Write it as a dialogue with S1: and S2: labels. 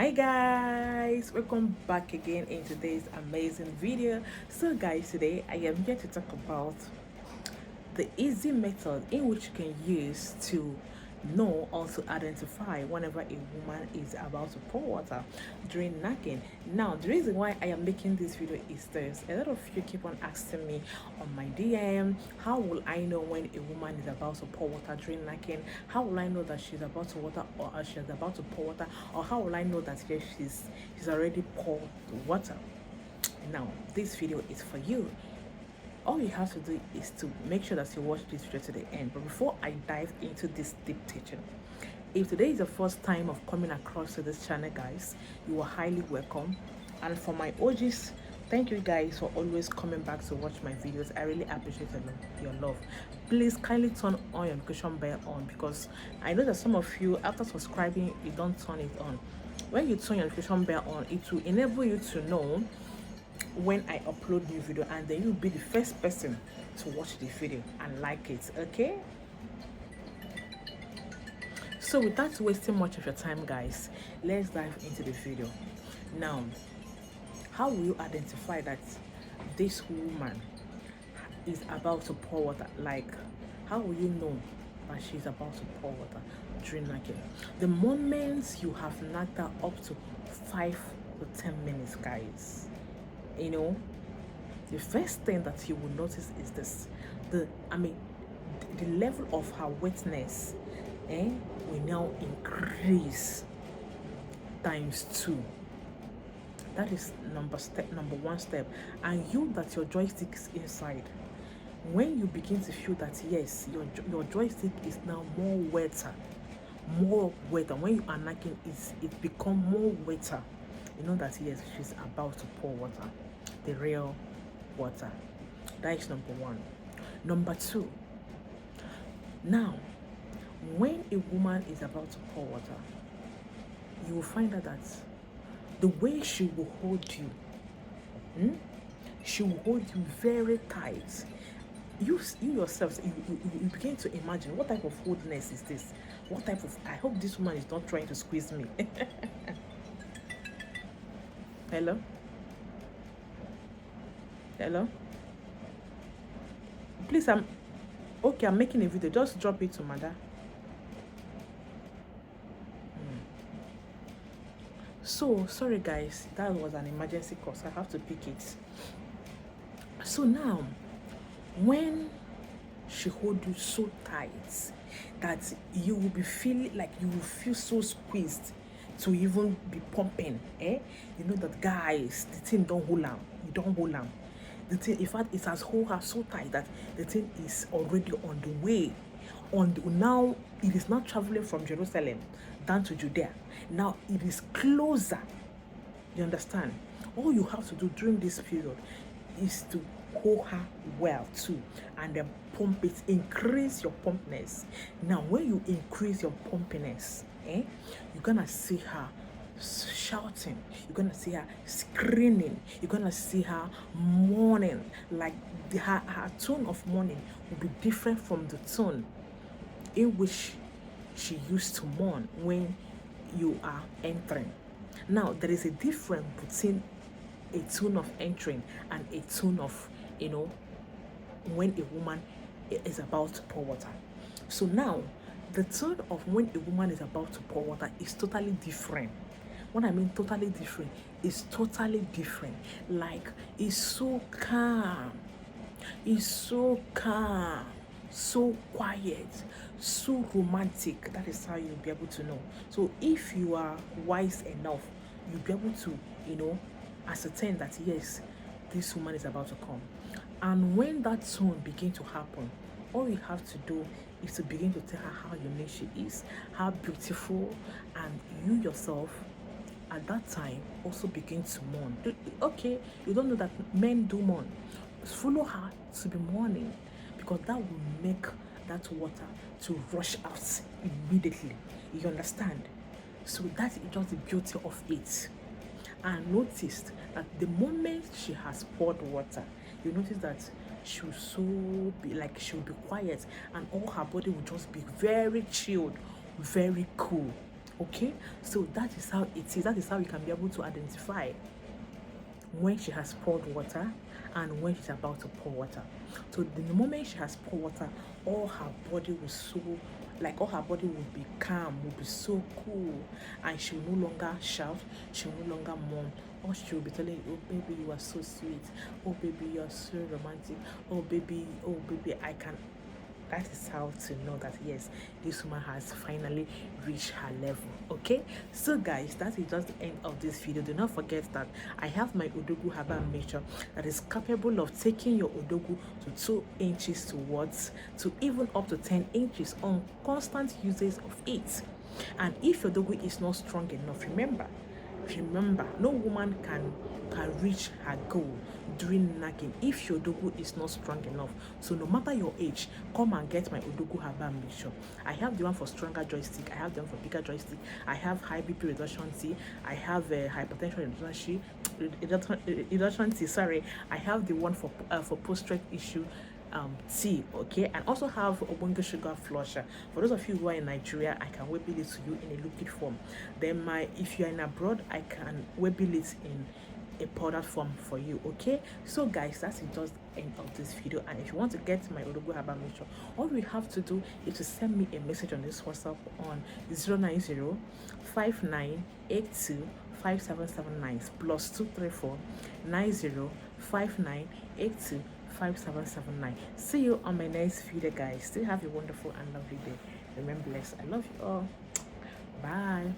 S1: Hi guys, welcome back again in today's amazing video. So guys, today I am here to talk about the easy method in which you can use to know or to identify whenever a woman is about to pour water during knacking. Now, the reason why I am making this video is this: a lot of you keep on asking me on my DM, how will I know when a woman is about to pour water during knacking? How will I know that she's about to water or she's about to pour water? Or how will I know that yes, she's already poured the water? Now, this video is for you. All you have to do is to make sure that you watch this video to the end. But before I dive into this deep teaching, if today is the first time of coming across to this channel, guys, you are highly welcome. And for my OGs, thank you guys for always coming back to watch my videos. I really appreciate your love. Please kindly turn on your notification bell on, because I know that some of you, after subscribing, you don't turn it on. When you turn your notification bell on, it will enable you to know when I upload new video, and then you'll be the first person to watch the video and like it. Okay, so without wasting much of your time, guys, let's dive into the video. Now, how will you identify that this woman is about to pour water? Like, how will you know that she's about to pour water during knacking? The moment you have knocked her up to 5 to 10 minutes, guys, you know, the first thing that you will notice is this: the level of her wetness will now increase times 2. That is number one step. And you, that your joystick is inside, when you begin to feel that yes, your joystick is now more wetter, when you are knocking, it become more wetter, you know that yes, she's about to pour water, the real water. That is number one. Number two, now, when a woman is about to pour water, you will find out that the way she will hold you, she will hold you very tight. You yourself, you begin to imagine, what type of holdness is this? What type of, I hope this woman is not trying to squeeze me. Hello? Hello? Please, I'm making a video. Just drop it to Mother. So sorry guys, that was an emergency call, so I have to pick it. So now, when she hold you so tight that you will be feeling like you will feel so squeezed to even be pumping, you know that, guys, the thing don't hold on. You don't hold on. The thing, in fact, it has hold her so tight that the thing is already on the way. Now it is not traveling from Jerusalem down to Judea. Now it is closer. You understand? All you have to do during this period is to hold her well too, and then pump it. Increase your pumpness. Now when you increase your pumpiness, you're gonna see her shouting, you're gonna see her screaming, you're gonna see her mourning. Like her tone of mourning will be different from the tone in which she used to mourn when you are entering. Now there is a difference between a tone of entering and a tone of, when a woman is about to pour water. So now the tone of when a woman is about to pour water is totally different. What I mean totally different is totally different. Like, it's so calm, so quiet, so romantic. That is how you'll be able to know. So if you are wise enough, you'll be able to, ascertain that yes, this woman is about to come. And when that tone begins to happen, all you have to do is to begin to tell her how unique she is, how beautiful, and you yourself at that time also begin to mourn. Okay, you don't know that men do mourn. Follow her to be mourning, because that will make that water to rush out immediately. You understand? So that is just the beauty of it. And noticed that the moment she has poured water, you notice that she'll be quiet, and all her body will just be very chilled, very cool. Okay, so that is how it is. That is how you can be able to identify when she has poured water and when she's about to pour water. So the moment she has poured water, all her body will so, like all her body will be calm, will be so cool, and she will no longer shout, she will no longer mourn. Or she will be telling you, oh baby, you are so sweet, oh baby, you are so romantic, oh baby, I can. That is how to know that yes, this woman has finally reached her level. Okay, so guys, that is just the end of this video. Do not forget that I have my Odogwu herbal mixture that is capable of taking your Odogwu to 2 inches to even up to 10 inches on constant usage of it. And if your Odogwu is not strong enough, remember, no woman can reach her goal during nagging if your Odogwu is not strong enough. So no matter your age, come and get my Odogwu herbal mixture. I have the one for stronger joystick, I have the one for bigger joystick, I have high BP reduction tea, I have hypertension reduction tea, sorry, I have the one for post-stroke issue tea, okay, and also have Obongo sugar flusher. For those of you who are in Nigeria, I can webbill it to you in a liquid form. Then if you're in abroad, I can webbill it in a powder form for you. Okay, so guys, that's just the end of this video. And if you want to get my Odogwu herbal mixture, all you have to do is to send me a message on this WhatsApp on 090 5982 5779 plus 234 90 5982 5779. See you on my next video, guys. Still have a wonderful and lovely day. Remember, blessed. I love you all. Bye.